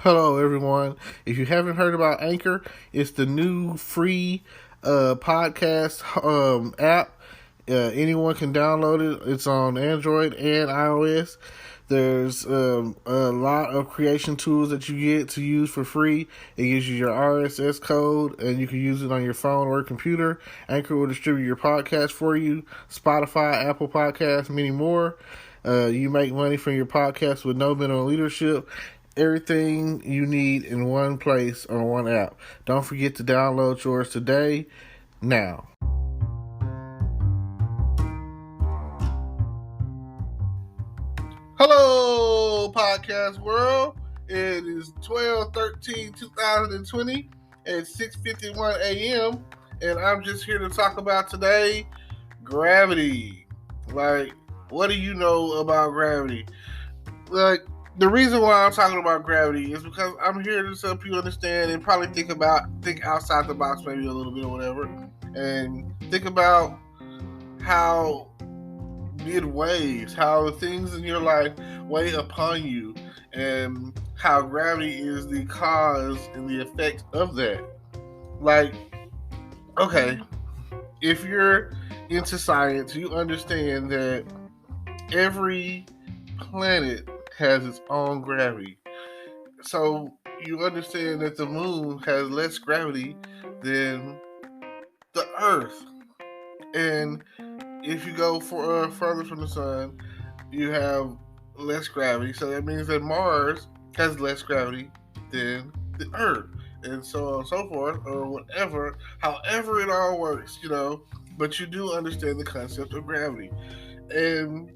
Hello, everyone. If you haven't heard about Anchor, it's the new free podcast app. Anyone can download it. It's on Android and iOS. There's a lot of creation tools that you get to use for free. It gives you your RSS code, and you can use it on your phone or computer. Anchor will distribute your podcast for you. Spotify, Apple Podcasts, many more. You make money from your podcast with no minimum leadership. Everything you need in one place on one app. Don't forget to download yours today, now. Hello, podcast world. It is 12/13/2020 at 6:51 a.m. And I'm just here to talk about today gravity. Like, what do you know about gravity? Like, the reason why I'm talking about gravity is because I'm here to help you understand and probably think outside the box maybe a little bit or whatever, and think about how waves, how the things in your life weigh upon you, and how gravity is the cause and the effect of that. Like, okay, if you're into science, you understand that every planet has its own gravity. So you understand that the moon has less gravity than the Earth. And if you go further from the sun, you have less gravity. So that means that Mars has less gravity than the Earth. And so on and so forth, or whatever, however it all works, But you do understand the concept of gravity. And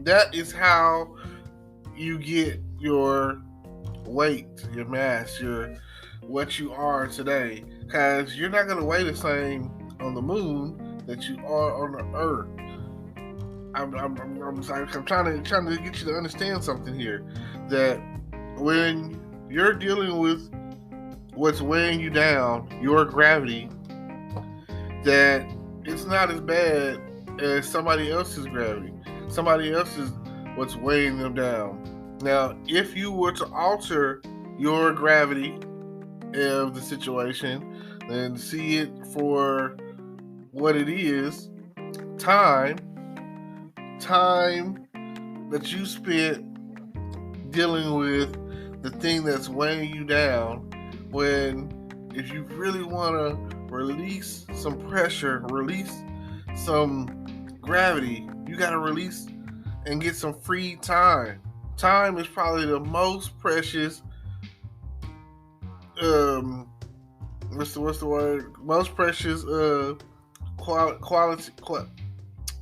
that is how you get your weight, your mass, what you are today. Because you're not going to weigh the same on the moon that you are on the Earth. I'm trying to get you to understand something here. That when you're dealing with what's weighing you down, your gravity, that it's not as bad as somebody else's gravity. Somebody else's what's weighing them down. Now, if you were to alter your gravity of the situation, then see it for what it is, time that you spent dealing with the thing that's weighing you down, if you really want to release some pressure, release some gravity, you got to release and get some free time. Time is probably the most precious. What's the word? Most precious. Quality.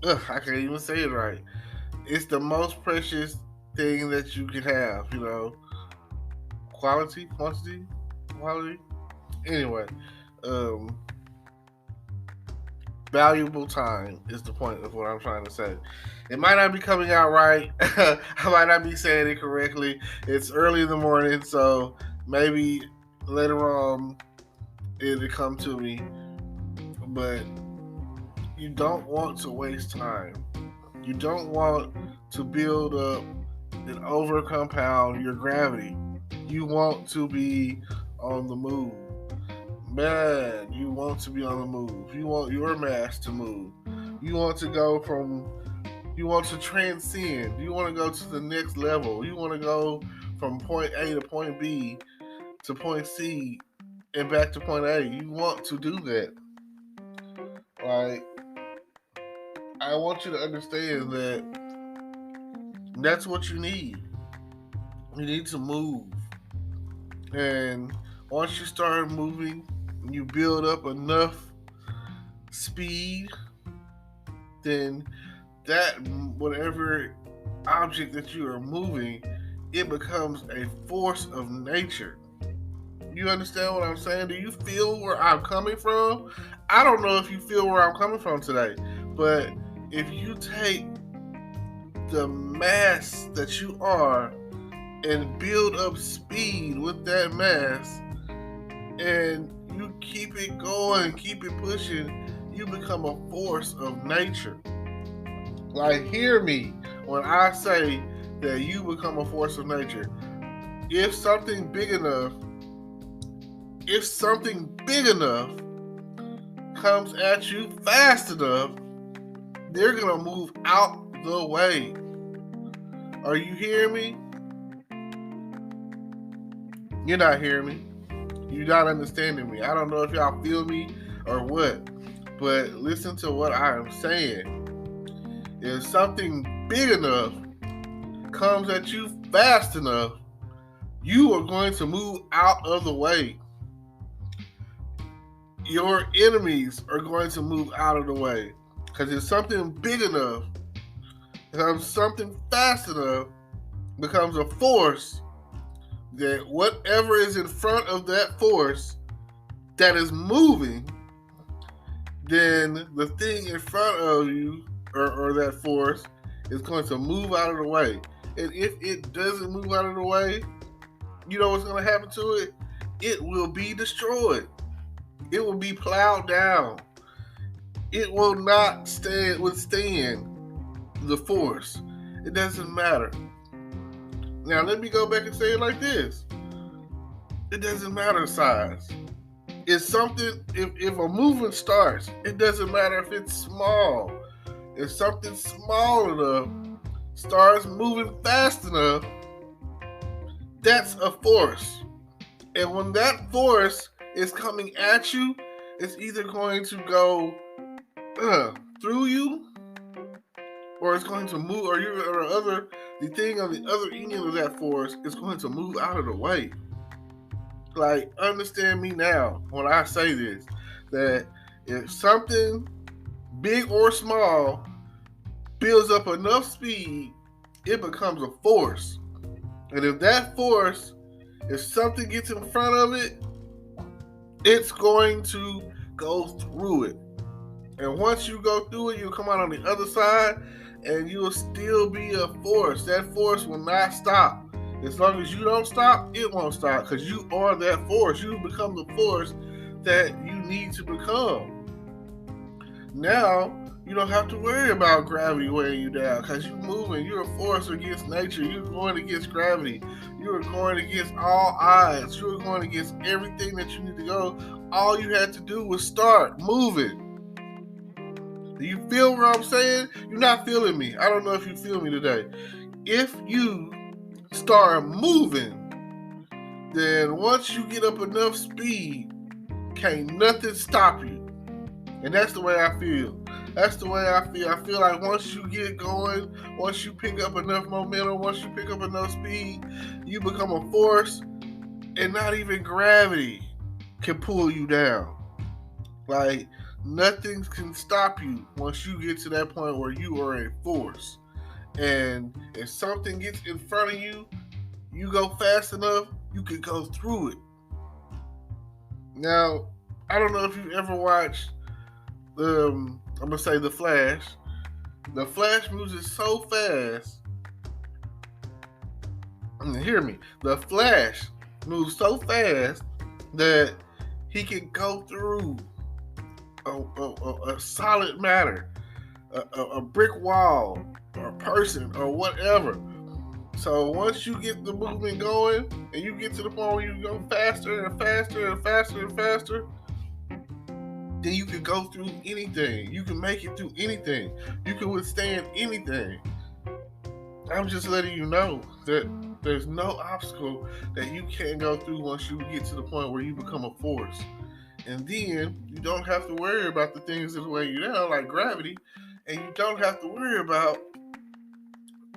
I can't even say it right. It's the most precious thing that you can have. Quality, quantity, quality. Anyway, valuable time is the point of what I'm trying to say. It might not be coming out right. I might not be saying it correctly. It's early in the morning, so maybe later on it'll come to me. But you don't want to waste time. You don't want to build up and over compound your gravity. You want to be on the move. Man, you want to be on the move. You want your mass to move. You want to transcend. You want to go to the next level. You want to go from point A to point B to point C and back to point A. You want to do that. Like, I want you to understand that that's what you need. You need to move. And once you start moving, you build up enough speed, then that whatever object that you are moving, it becomes a force of nature. You understand what I'm saying? Do you feel where I'm coming from? I don't know if you feel where I'm coming from today, but if you take the mass that you are and build up speed with that mass, and you keep it going, keep it pushing, you become a force of nature. Like, hear me when I say that you become a force of nature. if something big enough comes at you fast enough, they're gonna move out the way. Are you hearing me? You're not hearing me. You're not understanding me. I don't know if y'all feel me or what, but listen to what I am saying. If something big enough comes at you fast enough, you are going to move out of the way. Your enemies are going to move out of the way. Because if something big enough, if something fast enough becomes a force, that whatever is in front of that force that is moving, then the thing in front of you or that force is going to move out of the way. And if it doesn't move out of the way, you know what's going to happen to it? It will be destroyed. It will be plowed down. It will not withstand the force. It doesn't matter. Now, let me go back and say it like this. It doesn't matter size. It's something, if a movement starts, it doesn't matter if it's small. If something small enough starts moving fast enough, that's a force. And when that force is coming at you, it's either going to go through you, or it's going to move, the thing on the other end of that force is going to move out of the way. Like, understand me now when I say this, that if something big or small builds up enough speed, it becomes a force. And if that force, if something gets in front of it, it's going to go through it. And once you go through it, you'll come out on the other side, and you'll still be a force. That force will not stop. As long as you don't stop, it won't stop, because you are that force. You become the force that you need to become. Now, you don't have to worry about gravity weighing you down, because you're moving. You're a force against nature. You're going against gravity. You're going against all odds. You're going against everything that you need to go. All you had to do was start moving. Do you feel what I'm saying? You're not feeling me. I don't know if you feel me today. If you start moving, then once you get up enough speed, can't nothing stop you. And that's the way I feel. That's the way I feel. I feel like once you get going, once you pick up enough momentum, once you pick up enough speed, you become a force, and not even gravity can pull you down. Like, nothing can stop you once you get to that point where you are a force. And if something gets in front of you, you go fast enough, you can go through it. Now, I don't know if you've ever watched, I'm going to say The Flash. The Flash moves so fast. Hear me. The Flash moves so fast that he can go through a solid matter, a brick wall, or a person, or whatever. So once you get the movement going, and you get to the point where you go faster and faster and faster and faster, then you can go through anything. You can make it through anything. You can withstand anything. I'm just letting you know that there's no obstacle that you can't go through once you get to the point where you become a force. And then you don't have to worry about the things that weigh you down, like gravity, and you don't have to worry about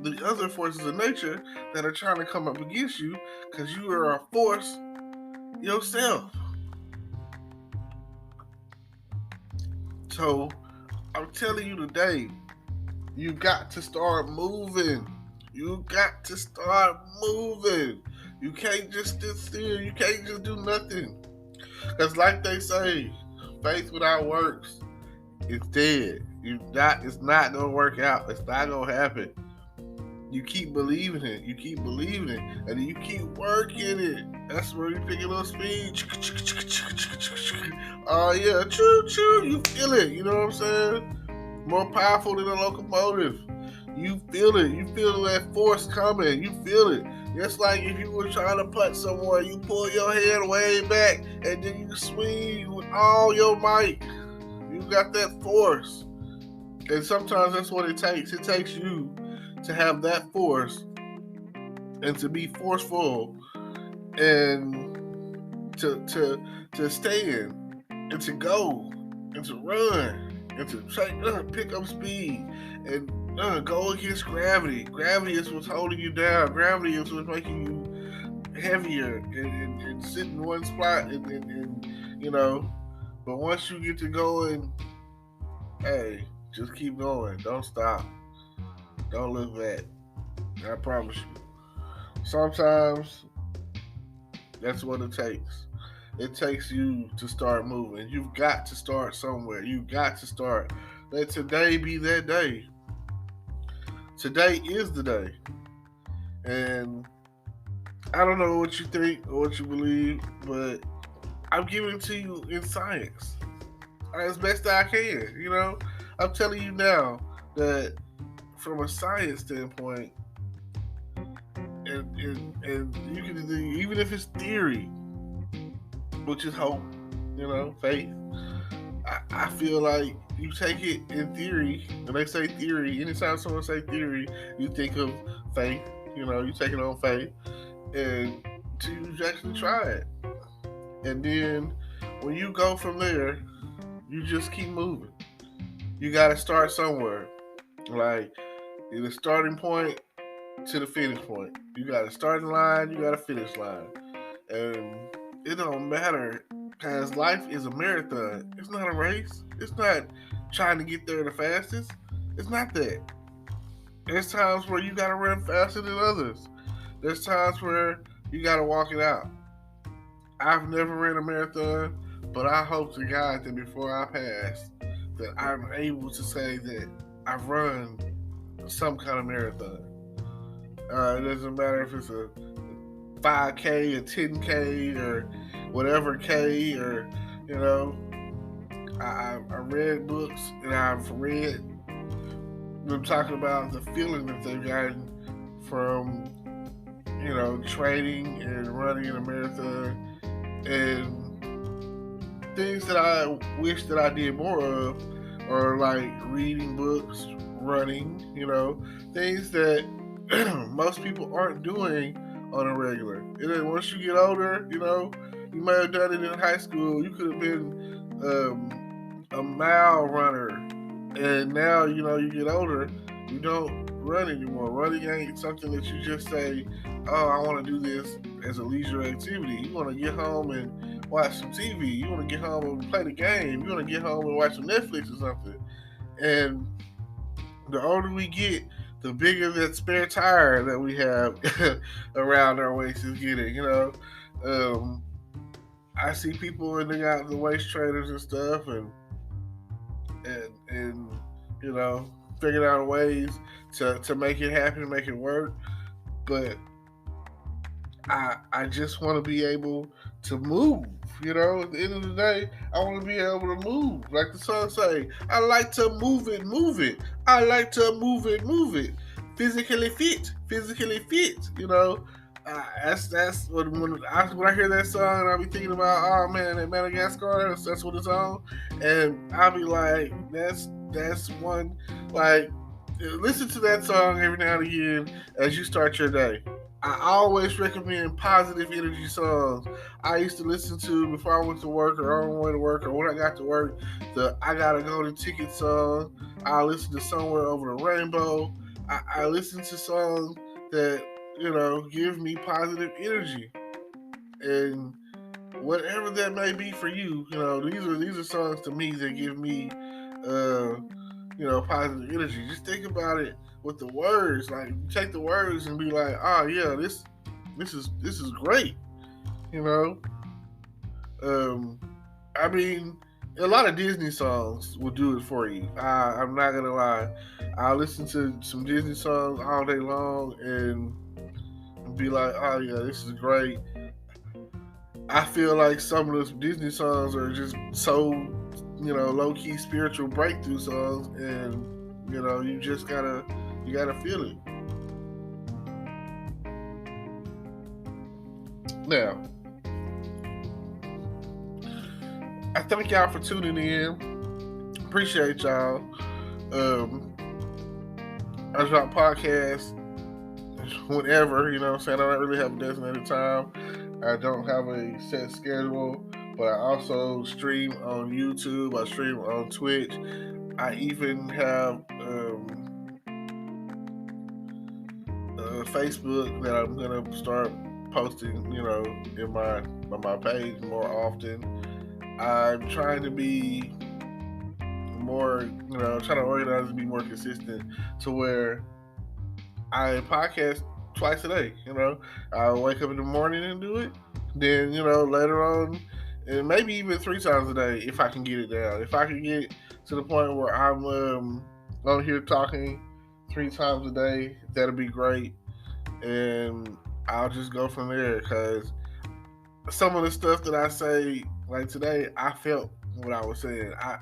the other forces of nature that are trying to come up against you, because you are a force yourself. So I'm telling you today, you got to start moving. You got to start moving. You can't just sit still. You can't just do nothing. Because like they say, faith without works is dead. It's not going to work out. It's not going to happen. You keep believing it. You keep believing it. And then you keep working it. That's where you pick a little speed. Oh, yeah. Choo-choo. You feel it. You know what I'm saying? More powerful than a locomotive. You feel it. You feel that force coming. You feel it. It's like if you were trying to punch someone, you pull your head way back and then you swing with all your might. You got that force. And sometimes that's what it takes. It takes you to have that force and to be forceful and to stand and to go and to run and to pick up speed and go against gravity. Gravity is what's holding you down. Gravity is what's making you heavier and sit in one spot and you know. But once you get to going, hey, just keep going. Don't stop. Don't look back. I promise you. Sometimes that's what it takes. It takes you to start moving. You've got to start somewhere. You've got to start. Let today be that day. Today is the day. And I don't know what you think or what you believe, but I'm giving it to you in science as best I can. You know, I'm telling you now that from a science standpoint, and you can do, even if it's theory, which is hope, you know, faith. I feel like you take it in theory. When they say theory, anytime someone say theory, you think of faith. You know, you take it on faith, and to actually try it. And then when you go from there, you just keep moving. You got to start somewhere. Like the starting point to the finish point. You got a starting line, you got a finish line. And it don't matter because life is a marathon. It's not a race. It's not trying to get there the fastest. It's not that. There's times where you gotta run faster than others. There's times where you gotta walk it out. I've never ran a marathon, but I hope to God that before I pass, that I'm able to say that I've run some kind of marathon. It doesn't matter if it's a 5K or 10K or whatever K or, you know, I read books and I've read them talking about the feeling that they've gotten from, you know, training and running in a marathon and things that I wish that I did more of are like reading books, running, you know, things that most people aren't doing on a regular. And then once you get older, you know, you might have done it in high school. You could have been a mile runner, and now you know you get older, you don't run anymore. Running ain't something that you just say, "Oh, I want to do this as a leisure activity." You want to get home and watch some TV. You want to get home and play the game. You want to get home and watch some Netflix or something. And the older we get, the bigger that spare tire that we have around our waist is getting. You know, I see people and they got the waist trainers and stuff, and you know, figuring out ways to make it happen, make it work. But I just want to be able to move. You know, at the end of the day, I want to be able to move. Like the song say, I like to move it, move it. I like to move it, move it. Physically fit. You know, that's when I hear that song, I be thinking about, oh man, that Madagascar. That's what it's on, and I'll be like, that's one. Like, listen to that song every now and again as you start your day. I always recommend positive energy songs. I used to listen to before I went to work or on my way to work or when I got to work, the I Gotta Go to Ticket song. I listen to Somewhere Over the Rainbow. I listen to songs that, you know, give me positive energy. And whatever that may be for you, you know, these are songs to me that give me you know, positive energy. Just think about it with the words. Like, you take the words and be like, oh yeah, this is great. You know, I mean, a lot of Disney songs will do it for you. I'm not gonna lie. I listen to some Disney songs all day long and be like, oh yeah, this is great. I feel like some of those Disney songs are just so, you know, low key spiritual breakthrough songs, and you know, you just gotta You gotta feel it. Now, I thank y'all for tuning in. Appreciate y'all. I drop podcasts whenever, you know what I'm saying? I don't really have a designated time. I don't have a set schedule, but I also stream on YouTube. I stream on Twitch. I even have Facebook that I'm gonna start posting, you know, on my page more often. I'm trying to be more, you know, trying to organize and be more consistent to where I podcast twice a day. You know, I wake up in the morning and do it. Then, you know, later on, and maybe even 3 times a day if I can get it down. If I can get to the point where I'm on here talking 3 times a day, that'll be great. And I'll just go from there, because some of the stuff that I say, like today, I felt what I was saying. I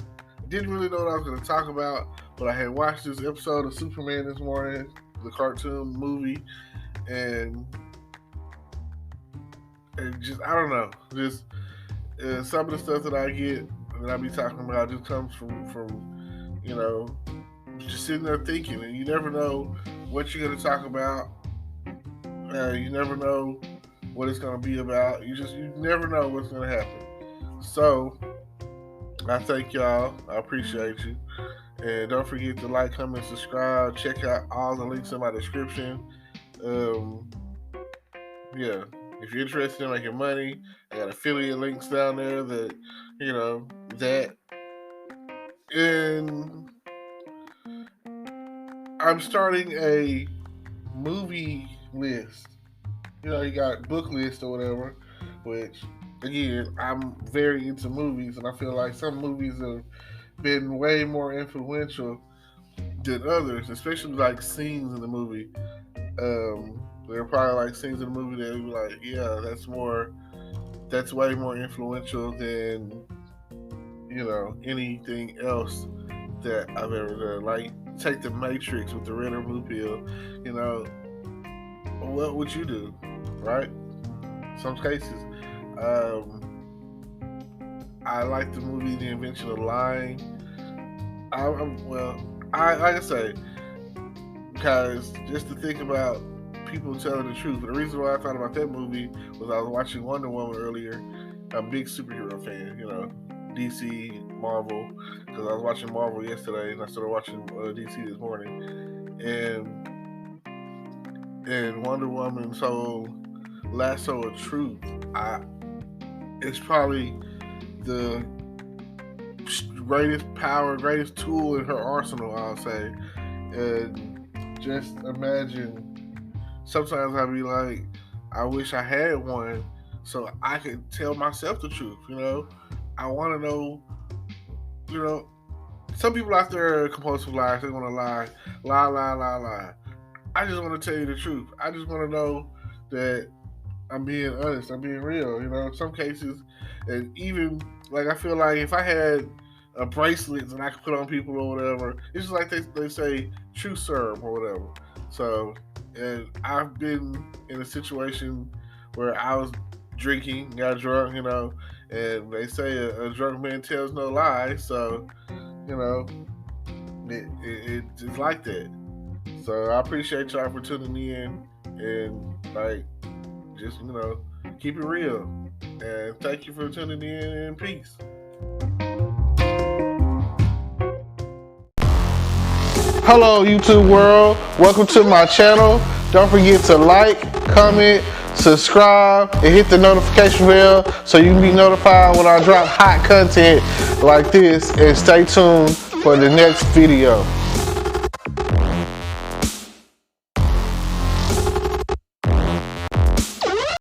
didn't really know what I was going to talk about, but I had watched this episode of Superman this morning, the cartoon movie, and just, I don't know, just some of the stuff that I get, that I be talking about, just comes from you know, just sitting there thinking, and you never know what you're going to talk about. You never know what it's going to be about. You never know what's going to happen. So, I thank y'all. I appreciate you. And don't forget to like, comment, subscribe. Check out all the links in my description. Yeah. If you're interested in making money, I got affiliate links down there that, you know, that. And I'm starting a movie list. You know, you got book list or whatever, which, again, I'm very into movies, and I feel like some movies have been way more influential than others, especially like scenes in the movie. There are probably like scenes in the movie that you're like, yeah, that's way more influential than, you know, anything else that I've ever done. Like, take The Matrix with the red or blue pill, you know, what would you do, right? Some cases. I like the movie The Invention of Lying. Like I say, because just to think about people telling the truth. The reason why I thought about that movie was I was watching Wonder Woman earlier. I'm a big superhero fan, you know, DC, Marvel, because I was watching Marvel yesterday and I started watching DC this morning. And Wonder Woman's whole lasso of truth, it's probably the greatest tool in her arsenal, I'll say. And just imagine, sometimes I'd be like, I wish I had one so I could tell myself the truth, you know? I want to know, you know, some people out there are compulsive liars. They want to lie. I just want to tell you the truth. I just want to know that I'm being honest. I'm being real. You know, in some cases, and even like I feel like if I had a bracelet that I could put on people or whatever, it's just like they say true serum or whatever. So, and I've been in a situation where I was drinking, got drunk, you know, and they say a drunk man tells no lies. So, you know, it's like that. So I appreciate y'all for tuning in, and like, just, you know, keep it real. And thank you for tuning in, and peace. Hello, YouTube world. Welcome to my channel. Don't forget to like, comment, subscribe, and hit the notification bell so you can be notified when I drop hot content like this. And stay tuned for the next video.